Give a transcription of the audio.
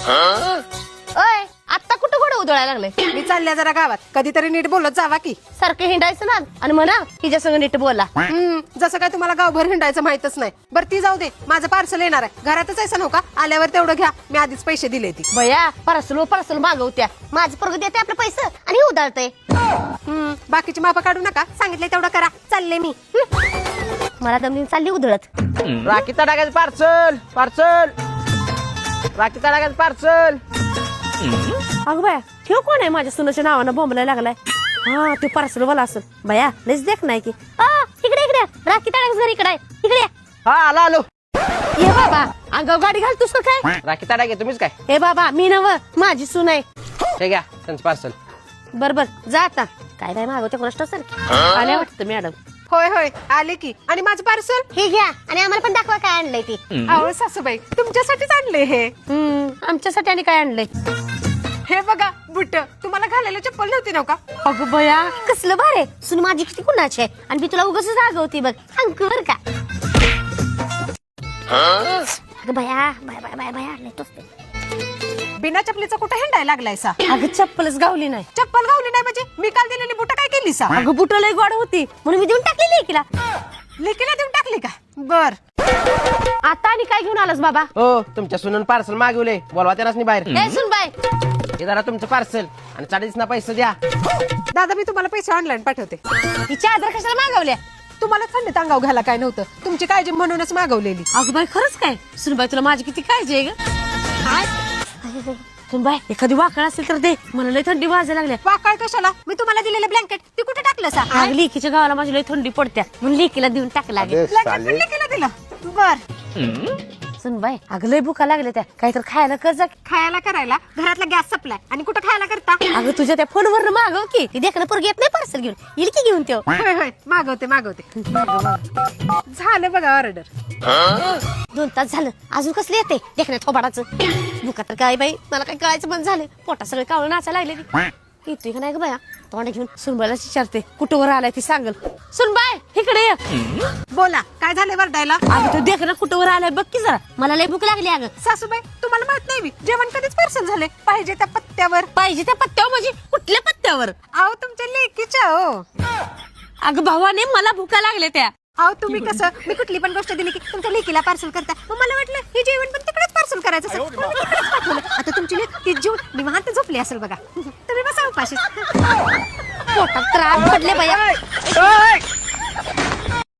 ओय आता कुठं घोडं उधळायला लागलंय? मी चालल्या जरा गावात, कधीतरी नीट बोलत जावा की. सारखं हिंडायचं ना आणि म्हणा हिच्या संग नीट बोला. जसं काय तुम्हाला गावभर हिंडायचं माहितच नाही. बरं ती जाऊ दे, माझं पार्सल येणार आहे. घरातच आहे नव्हता, आल्यावर तेवढं घ्या, मी आधीच पैसे दिले ती. बया पार्सल मागवत्या, माझं पोरग देते आपले पैसे आणि उधळते. बाकीची मापं काढू नका, सांगितले तेवढं करा. चालले मी. मला दमदीन चालली उधळत. राखी तडाख्याचं पार्सल राखी तडाख्याचं पार्सल. अगं बाया ठेव कोण आहे माझ्या सुनाच्या नावानं बोंबलायला लागलाय? हा ते पार्सल वाला असेल. बया लयच देख नाही की. इकडे राखी तडाख घर इकडे आहे, इकडे या. हा आलो ये बाबा अंगावर गाडी घालतोस का काय? राखी तडाखे तुम्हीच काय? हे बाबा मी नव माझी सून आहे. हे घ्या त्यांचं पार्सल. बर जा आता. काय नाही मागवते कोणाष्ट सर आल्या वाटतं मॅडम. होय होय आले की. आणि माझं पार्सल हे घ्या आणि आम्हाला पण दाखवा काय आणलंय ती. अहो सासूबाई, तुमच्यासाठीच आणले हे. आमच्यासाठी आणि काय आणलंय? हे बघा बुट. तुम्हाला घालायला चप्पल नव्हती नव का? अगं बया कसलं भारे. सुन माझी किती कुणाची आहे आणि मी तुला उगाच रागवते बघ. अंकुर का अगं बया बाय आणलंय तोच ते. बिना चपलीचा कुठे हिंडायला लागलाय सा? अगं चप्पलच गावली नाही. चप्पल घावली नाही म्हणजे मी काल दिलेली बुट काय केली सा? अगं बुट लय गोड होती म्हणून मी देऊन टाकलेली एकीला. लेकीला देऊन टाकली का? बर. आता आणि काय घेऊन आलास बाबा? हो तुमच्या सुनून पार्सल मागवले, बोलवा त्यांनाच नाही बाहेर. ए सुन बाय हे जरा तुमचं पार्सल आणि 40 ना पैसे द्या. दादा मी तुम्हाला पैसे ऑनलाईन पाठवते. तिच्या आदर कशाला मागवल्या? तुम्हाला थंडीत अंगाव घाला काय नव्हतं, तुमची काळजी म्हणूनच मागवलेली. अगं बाई खरंच काय? सुनबाई तुला माझी किती काळजी आहे ग. काय सुनबाई एखादी वाकड असेल तर दे, मला लय थंडी वाजायला लागल्या. वाकाळ कशाला? मी तुम्हाला दिलेलं ब्लँकेट ती कुठे टाकलं सा? अगं लेकीच्या गावाला माझी लय थंडी पडत्या म्हणून लेकीला देऊन टाकला. ब्लँकेट पण लेकीला दिलं. बर. सुनबाई अगं लय भुका लागल्या त्या, काहीतरी खायला कर जा. खायला करायला घरातला गॅस सप्लाय आणि कुठं खायला करता? अगं तुझ्या त्या फोनवर मागव की, ती देखणं पोरगी येत नाही पार्सल घेऊन येईल की घेऊन त्यो. होय होय मागवते. झालं बघा ऑर्डर. 2 तास झालं अजून कसले येते देखण्या थोबाडाचं. भुका तर काय बाई मला काय कळायचं बंद झालं. पोटा सगळं कावळं नाचायला लागले. येतोय का नाही ग बाया? तोंड घेऊन सुनबाईला विचारते कुठं वर आलाय ती सांगल. सुनबाई इकडे ये. बोला काय झालंय वरडायला? अगं तू देख ना कुठं वर आलाय बघ की जरा, मला लय भूक लागली. अगं सासूबाई तुम्हाला माहित नाही मी जेवण कधीच पार्सल झाले पाहिजे त्या पत्त्यावर. पाहिजे त्या पत्त्यावर म्हणजे कुठल्या पत्त्यावर? अहो तुमच्या लेकीच्या हो. अगं भावाने मला भुका लागल्या त्या. अहो तुम्ही कसं मी कुठली पण गोष्ट दिली की तुमच्या लेकीला पार्सल करता, मग मला वाटलं हे जेवण पण तिकडेच पार्सल करायचं असेल. म्हणून मी तिकडेच पाठवलं. आता तुमची लेक ती जेवण निवांत झोपली असेल बघा. तुम्ही बसा उपाशी. पोटात त्रास पडले बाया.